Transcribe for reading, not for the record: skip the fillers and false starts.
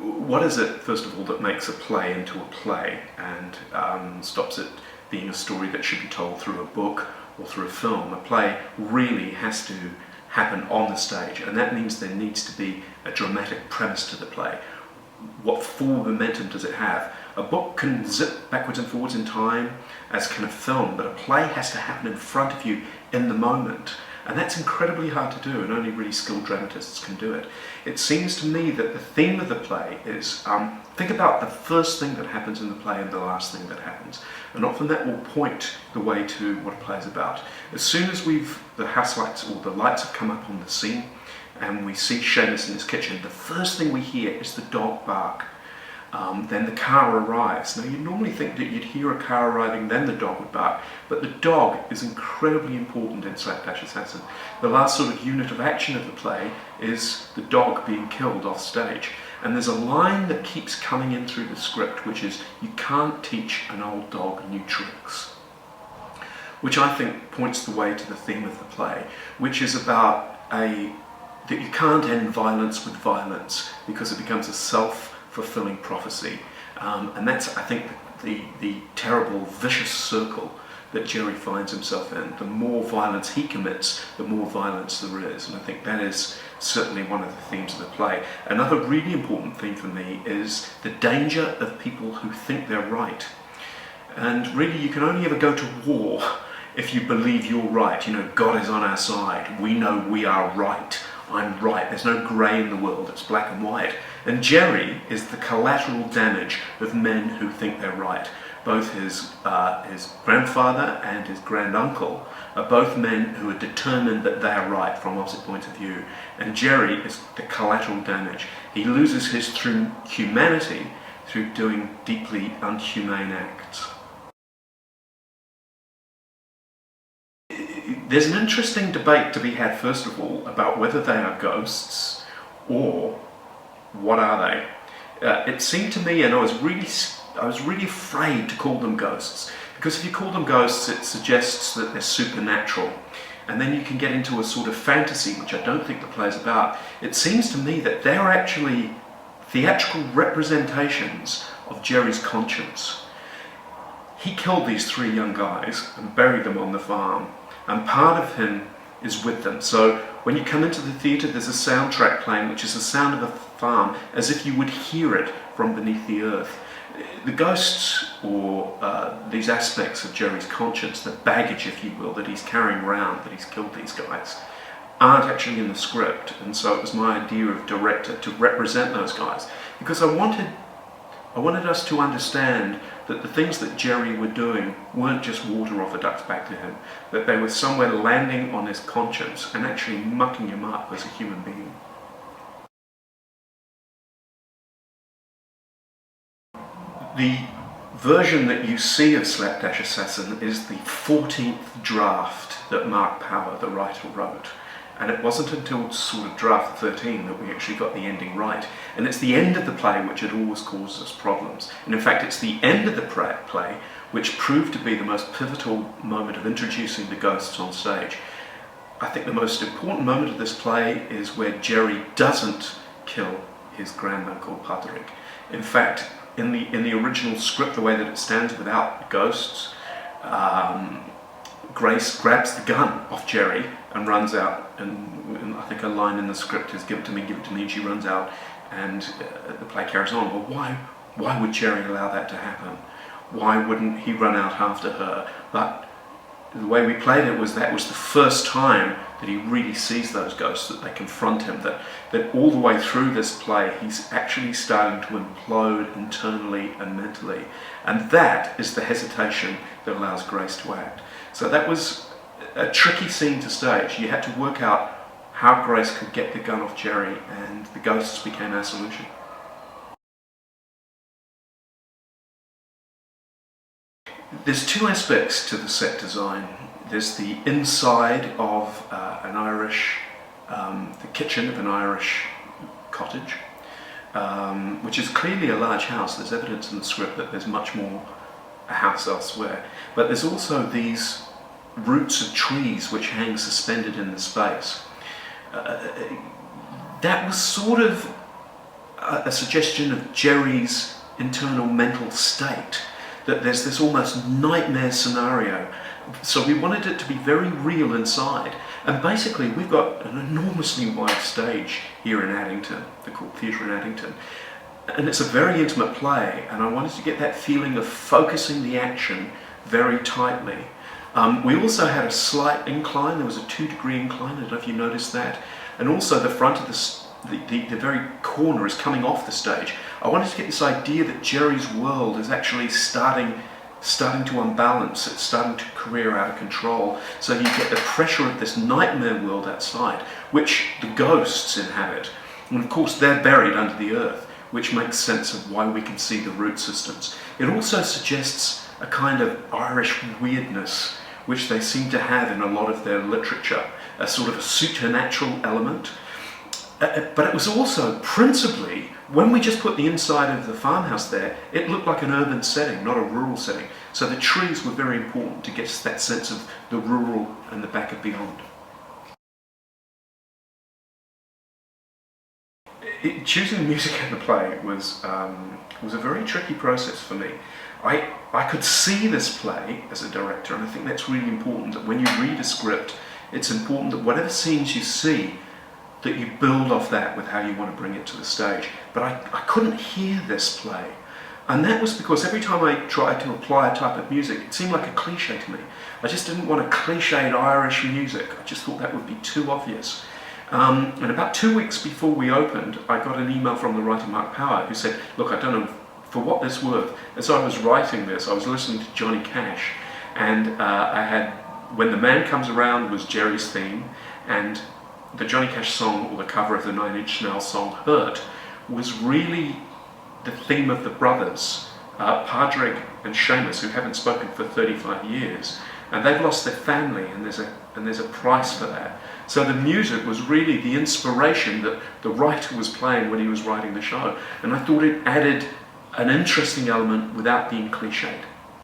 what is it, first of all, that makes a play into a play and stops it being a story that should be told through a book or through a film? A play really has to happen on the stage, and that means there needs to be a dramatic premise to the play. What forward momentum does it have? A book can zip backwards and forwards in time, as can a film, but a play has to happen in front of you in the moment. And that's incredibly hard to do, and only really skilled dramatists can do it. It seems to me that the theme of the play is, think about the first thing that happens in the play and the last thing that happens. And often that will point the way to what a play is about. As soon as the house lights or the lights have come up on the scene, and we see Seamus in his kitchen, the first thing we hear is the dog bark. Then the car arrives. Now, you'd normally think that you'd hear a car arriving, then the dog would bark, but the dog is incredibly important in Slapdash Assassin. The last sort of unit of action of the play is the dog being killed off stage. And there's a line that keeps coming in through the script, which is, "You can't teach an old dog new tricks," which I think points the way to the theme of the play, which is about that you can't end violence with violence, because it becomes a self-fulfilling prophecy. And that's, I think, the terrible, vicious circle that Jerry finds himself in. The more violence he commits, the more violence there is. And I think that is certainly one of the themes of the play. Another really important theme for me is the danger of people who think they're right. And really, you can only ever go to war if you believe you're right. You know, God is on our side. We know we are right. I'm right. There's no grey in the world. It's black and white. And Jerry is the collateral damage of men who think they're right. Both his grandfather and his granduncle are both men who are determined that they are right from opposite points of view. And Jerry is the collateral damage. He loses his humanity through doing deeply unhumane acts. There's an interesting debate to be had, first of all, about whether they are ghosts or what are they. It seemed to me, and I was really afraid to call them ghosts, because if you call them ghosts, it suggests that they're supernatural, and then you can get into a sort of fantasy, which I don't think the play's about. It seems to me that they're actually theatrical representations of Jerry's conscience. He killed these 3 young guys and buried them on the farm, and part of him is with them. So when you come into the theatre, there's a soundtrack playing, which is the sound of a farm, as if you would hear it from beneath the earth. The ghosts, or these aspects of Jerry's conscience, the baggage, if you will, that he's carrying around, that he's killed these guys, aren't actually in the script. And so it was my idea of director to represent those guys, because I wanted us to understand that the things that Jerry were doing weren't just water off a duck's back to him, that they were somewhere landing on his conscience and actually mucking him up as a human being. The version that you see of Slapdash Assassin is the 14th draft that Mark Power, the writer, wrote. And it wasn't until sort of draft 13 that we actually got the ending right. And it's the end of the play which had always caused us problems. And in fact, it's the end of the play which proved to be the most pivotal moment of introducing the ghosts on stage. I think the most important moment of this play is where Jerry doesn't kill his granduncle Patrick. In fact, in the original script, the way that it stands without ghosts, Grace grabs the gun off Jerry and runs out, and I think a line in the script is, give it to me, and she runs out, and the play carries on. Well, why would Jerry allow that to happen? Why wouldn't he run out after her? But the way we played it was that was the first time that he really sees those ghosts, that they confront him, that all the way through this play he's actually starting to implode internally and mentally. And that is the hesitation that allows Grace to act. So that was a tricky scene to stage. You had to work out how Grace could get the gun off Jerry, and the ghosts became our solution. There's 2 aspects to the set design. There's the inside of the kitchen of an Irish cottage, which is clearly a large house. There's evidence in the script that there's much more a house elsewhere. But there's also these roots of trees which hang suspended in the space. That was sort of a suggestion of Jerry's internal mental state, that there's this almost nightmare scenario. So we wanted it to be very real inside. And basically we've got an enormously wide stage here in Addington, the Court Theatre in Addington. And it's a very intimate play, and I wanted to get that feeling of focusing the action very tightly. We also had a slight incline. There was a 2-degree incline. I don't know if you noticed that. And also the front of the very corner is coming off the stage. I wanted to get this idea that Jerry's world is actually starting to unbalance. It's starting to career out of control. So you get the pressure of this nightmare world outside, which the ghosts inhabit. And of course they're buried under the earth, which makes sense of why we can see the root systems. It also suggests a kind of Irish weirdness, which they seem to have in a lot of their literature, a sort of a supernatural element. But it was also principally, when we just put the inside of the farmhouse there, it looked like an urban setting, not a rural setting. So the trees were very important to get that sense of the rural and the back of beyond. Choosing the music in the play was a very tricky process for me. I could see this play as a director, and I think that's really important, that when you read a script, it's important that whatever scenes you see, that you build off that with how you want to bring it to the stage. But I couldn't hear this play. And that was because every time I tried to apply a type of music, it seemed like a cliche to me. I just didn't want a cliched Irish music. I just thought that would be too obvious. And about 2 weeks before we opened, I got an email from the writer Mark Power who said, look, I don't know for what this is worth. As I was writing this, I was listening to Johnny Cash, and I had When the Man Comes Around was Jerry's theme, and the Johnny Cash song, or the cover of the 9 Inch Nails song, Hurt, was really the theme of the brothers, Padraig and Seamus, who haven't spoken for 35 years, and they've lost their family, and there's a price for that. So the music was really the inspiration that the writer was playing when he was writing the show, and I thought it added an interesting element without being cliched.